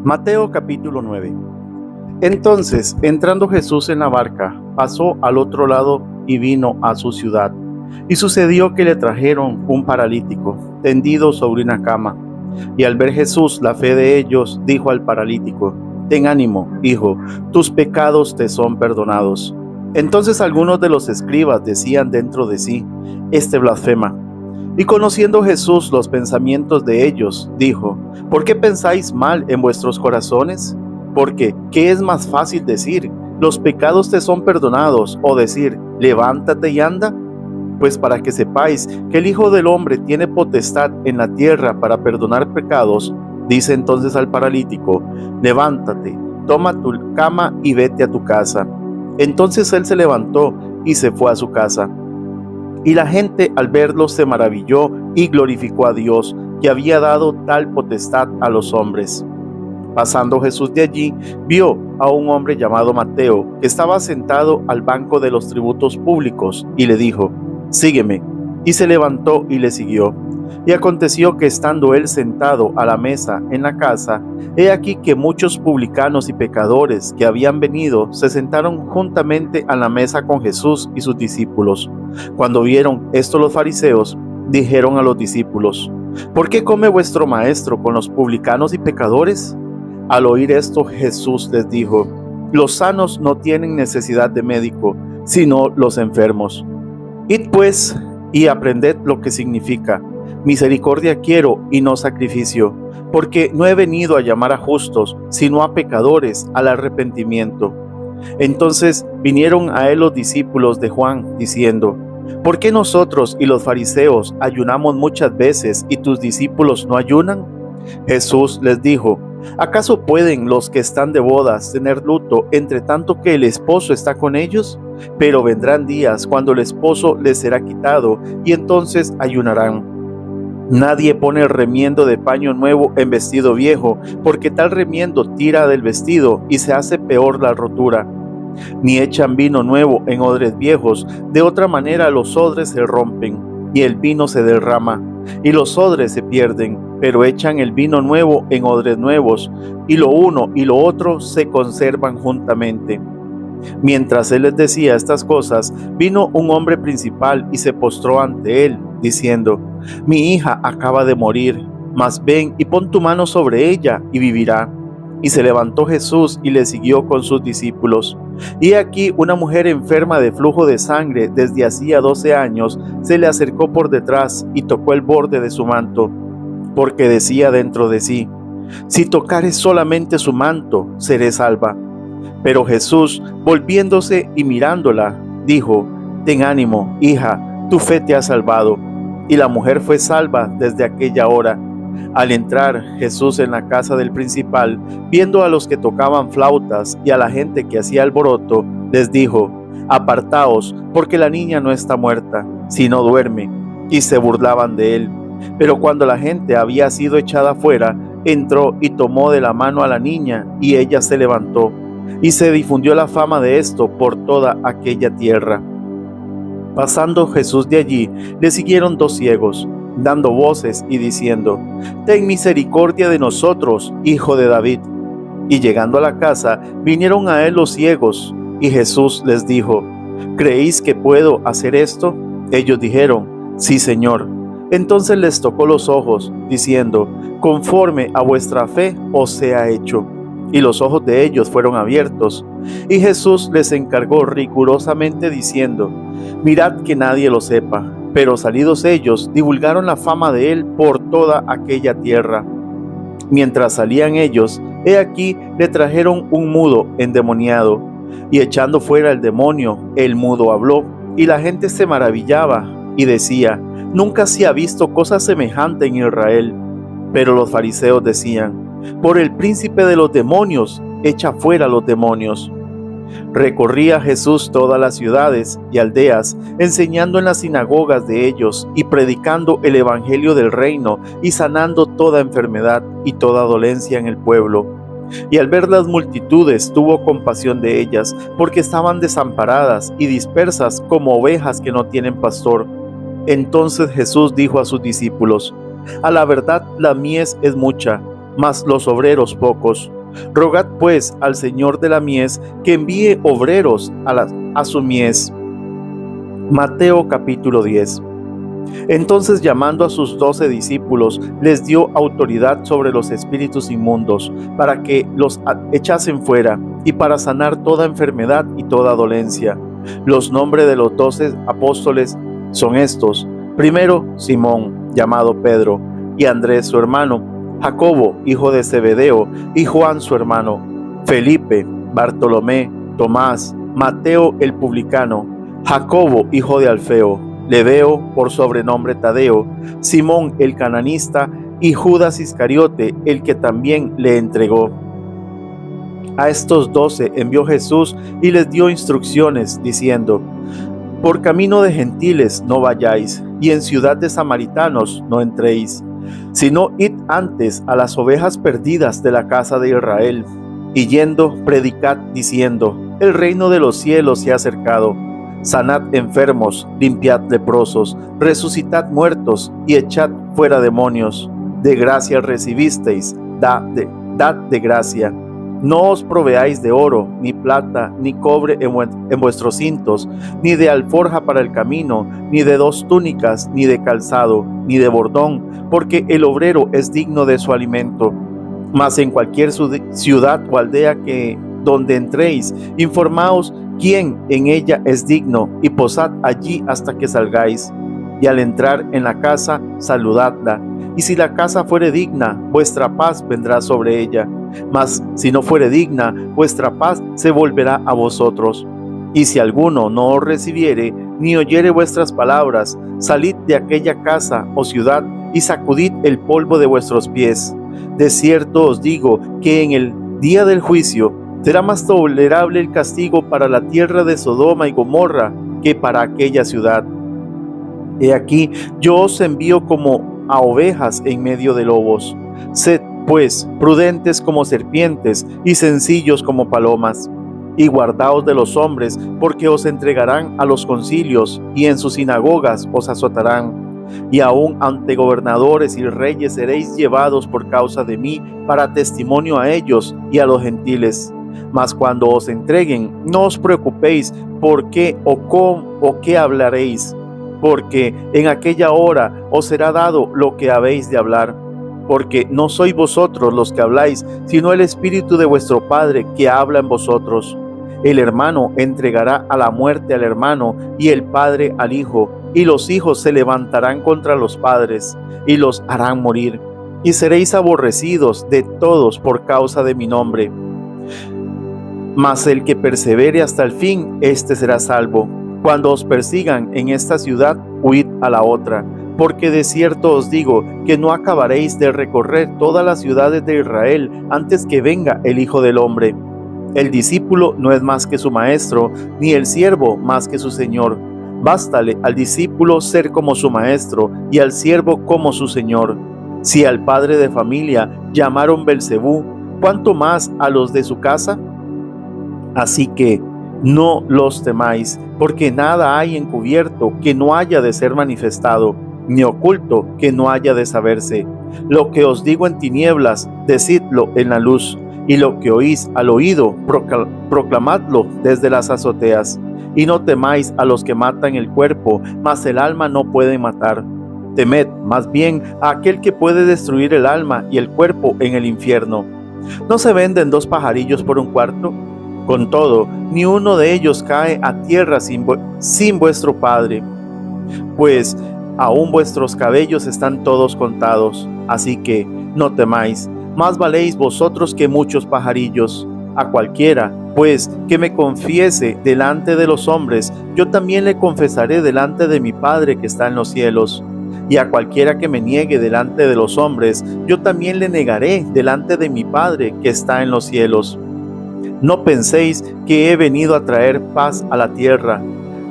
Mateo capítulo 9. Entonces, entrando Jesús en la barca, pasó al otro lado y vino a su ciudad. Y sucedió que le trajeron un paralítico, tendido sobre una cama. Y al ver Jesús la fe de ellos, dijo al paralítico: Ten ánimo, hijo, tus pecados te son perdonados. Entonces algunos de los escribas decían dentro de sí: Este blasfema. Y conociendo Jesús los pensamientos de ellos, dijo: ¿Por qué pensáis mal en vuestros corazones? Porque, ¿qué es más fácil decir: los pecados te son perdonados, o decir: levántate y anda? Pues para que sepáis que el Hijo del Hombre tiene potestad en la tierra para perdonar pecados, dice entonces al paralítico: levántate, toma tu cama y vete a tu casa. Entonces él se levantó y se fue a su casa. Y la gente al verlo se maravilló y glorificó a Dios, que había dado tal potestad a los hombres. Pasando Jesús de allí, vio a un hombre llamado Mateo, que estaba sentado al banco de los tributos públicos, y le dijo: Sígueme. Y se levantó y le siguió. Y aconteció que estando él sentado a la mesa en la casa, he aquí que muchos publicanos y pecadores que habían venido se sentaron juntamente a la mesa con Jesús y sus discípulos. Cuando vieron esto los fariseos, dijeron a los discípulos: ¿Por qué come vuestro maestro con los publicanos y pecadores? Al oír esto, Jesús les dijo: Los sanos no tienen necesidad de médico, sino los enfermos. Id pues y aprended lo que significa: misericordia quiero y no sacrificio, porque no he venido a llamar a justos, sino a pecadores al arrepentimiento. Entonces vinieron a él los discípulos de Juan, diciendo: ¿Por qué nosotros y los fariseos ayunamos muchas veces y tus discípulos no ayunan? Jesús les dijo: ¿Acaso pueden los que están de bodas tener luto entre tanto que el esposo está con ellos? Pero vendrán días cuando el esposo les será quitado, y entonces ayunarán. Nadie pone remiendo de paño nuevo en vestido viejo, porque tal remiendo tira del vestido y se hace peor la rotura. Ni echan vino nuevo en odres viejos, de otra manera los odres se rompen, y el vino se derrama, y los odres se pierden, pero echan el vino nuevo en odres nuevos, y lo uno y lo otro se conservan juntamente. Mientras él les decía estas cosas, vino un hombre principal y se postró ante él, diciendo: Mi hija acaba de morir, mas ven y pon tu mano sobre ella y vivirá. Y se levantó Jesús y le siguió con sus discípulos. Y aquí una mujer enferma de flujo de sangre desde hacía 12 años se le acercó por detrás y tocó el borde de su manto, porque decía dentro de sí: Si tocare solamente su manto, seré salva. Pero Jesús, volviéndose y mirándola, dijo: Ten ánimo, hija, tu fe te ha salvado. Y la mujer fue salva desde aquella hora. Al entrar Jesús en la casa del principal, viendo a los que tocaban flautas y a la gente que hacía alboroto, les dijo: Apartaos, porque la niña no está muerta, sino duerme. Y se burlaban de él. Pero cuando la gente había sido echada fuera, entró y tomó de la mano a la niña, y ella se levantó. Y se difundió la fama de esto por toda aquella tierra. Pasando Jesús de allí, le siguieron 2 ciegos, dando voces y diciendo: Ten misericordia de nosotros, hijo de David. Y llegando a la casa, vinieron a él los ciegos, y Jesús les dijo: ¿Creéis que puedo hacer esto? Ellos dijeron: Sí, Señor. Entonces les tocó los ojos, diciendo: Conforme a vuestra fe os sea hecho. Y los ojos de ellos fueron abiertos. Y Jesús les encargó rigurosamente diciendo: Mirad que nadie lo sepa. Pero salidos ellos, divulgaron la fama de él por toda aquella tierra. Mientras salían ellos, he aquí le trajeron un mudo endemoniado. Y echando fuera el demonio, el mudo habló. Y la gente se maravillaba y decía: Nunca se ha visto cosa semejante en Israel. Pero los fariseos decían: Por el príncipe de los demonios, echa fuera los demonios. Recorría Jesús todas las ciudades y aldeas, enseñando en las sinagogas de ellos y predicando el evangelio del reino y sanando toda enfermedad y toda dolencia en el pueblo. Y al ver las multitudes tuvo compasión de ellas, porque estaban desamparadas y dispersas como ovejas que no tienen pastor. Entonces Jesús dijo a sus discípulos: A la verdad la mies es mucha, mas los obreros pocos. Rogad pues al Señor de la mies que envíe obreros a su mies. Mateo capítulo 10. Entonces, llamando a sus 12 discípulos, les dio autoridad sobre los espíritus inmundos, para que los echasen fuera, y para sanar toda enfermedad y toda dolencia. Los nombres de los 12 apóstoles son estos: primero, Simón, llamado Pedro, y Andrés su hermano, Jacobo, hijo de Zebedeo, y Juan su hermano, Felipe, Bartolomé, Tomás, Mateo el publicano, Jacobo, hijo de Alfeo, Lebeo, por sobrenombre Tadeo, Simón el cananista, y Judas Iscariote, el que también le entregó. A estos 12 envió Jesús y les dio instrucciones, diciendo: por camino de gentiles no vayáis, y en ciudad de samaritanos no entréis, sino id antes a las ovejas perdidas de la casa de Israel, y yendo predicad diciendo: el reino de los cielos se ha acercado. Sanad enfermos, limpiad leprosos, resucitad muertos, y echad fuera demonios. De gracia recibisteis, dad de gracia. No os proveáis de oro, ni plata, ni cobre en vuestros cintos, ni de alforja para el camino, ni de 2 túnicas, ni de calzado, ni de bordón, porque el obrero es digno de su alimento. Mas en cualquier ciudad o aldea donde entréis, informaos quién en ella es digno, y posad allí hasta que salgáis. Y al entrar en la casa, saludadla. Y si la casa fuere digna, vuestra paz vendrá sobre ella. Mas si no fuere digna, vuestra paz se volverá a vosotros. Y si alguno no os recibiere, ni oyere vuestras palabras, salid de aquella casa o ciudad, y sacudid el polvo de vuestros pies. De cierto os digo que en el día del juicio será más tolerable el castigo para la tierra de Sodoma y Gomorra que para aquella ciudad. He aquí, yo os envío como a ovejas en medio de lobos. Sed, pues, prudentes como serpientes y sencillos como palomas. Y guardaos de los hombres, porque os entregarán a los concilios, y en sus sinagogas os azotarán. Y aun ante gobernadores y reyes seréis llevados por causa de mí, para testimonio a ellos y a los gentiles. Mas cuando os entreguen, no os preocupéis por qué o cómo o qué hablaréis, porque en aquella hora os será dado lo que habéis de hablar. Porque no sois vosotros los que habláis, sino el Espíritu de vuestro Padre que habla en vosotros. El hermano entregará a la muerte al hermano, y el padre al hijo, y los hijos se levantarán contra los padres, y los harán morir. Y seréis aborrecidos de todos por causa de mi nombre. Mas el que persevere hasta el fin, éste será salvo. Cuando os persigan en esta ciudad, huid a la otra. Porque de cierto os digo que no acabaréis de recorrer todas las ciudades de Israel antes que venga el Hijo del Hombre. El discípulo no es más que su maestro, ni el siervo más que su señor. Bástale al discípulo ser como su maestro, y al siervo como su señor. Si al padre de familia llamaron Belcebú, ¿cuánto más a los de su casa? Así que no los temáis, porque nada hay encubierto que no haya de ser manifestado, ni oculto que no haya de saberse. Lo que os digo en tinieblas, decidlo en la luz, y lo que oís al oído, proclamadlo desde las azoteas. Y no temáis a los que matan el cuerpo, mas el alma no pueden matar. Temed más bien a aquel que puede destruir el alma y el cuerpo en el infierno. ¿No se venden 2 pajarillos por 1 cuarto? Con todo, ni uno de ellos cae a tierra sin vuestro Padre. Pues aún vuestros cabellos están todos contados. Así que no temáis, más valéis vosotros que muchos pajarillos. A cualquiera, pues, que me confiese delante de los hombres, yo también le confesaré delante de mi Padre que está en los cielos. Y a cualquiera que me niegue delante de los hombres, yo también le negaré delante de mi Padre que está en los cielos. No penséis que he venido a traer paz a la tierra.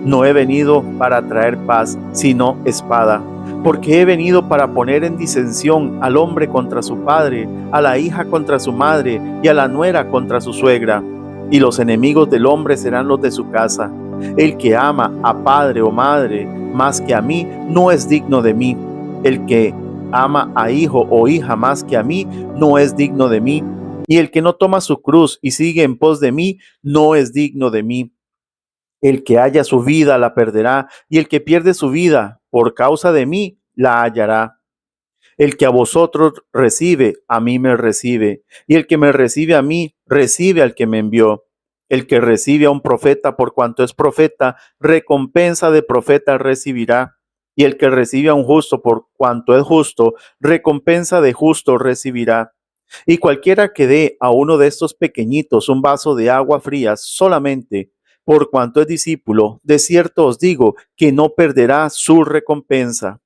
No he venido para traer paz, sino espada. Porque he venido para poner en disensión al hombre contra su padre, a la hija contra su madre, y a la nuera contra su suegra. Y los enemigos del hombre serán los de su casa. El que ama a padre o madre más que a mí, no es digno de mí. El que ama a hijo o hija más que a mí, no es digno de mí. Y el que no toma su cruz y sigue en pos de mí, no es digno de mí. El que halla su vida la perderá, y el que pierde su vida por causa de mí la hallará. El que a vosotros recibe, a mí me recibe, y el que me recibe a mí, recibe al que me envió. El que recibe a un profeta por cuanto es profeta, recompensa de profeta recibirá. Y el que recibe a un justo por cuanto es justo, recompensa de justo recibirá. Y cualquiera que dé a uno de estos pequeñitos un vaso de agua fría solamente por cuanto es discípulo, de cierto os digo que no perderá su recompensa.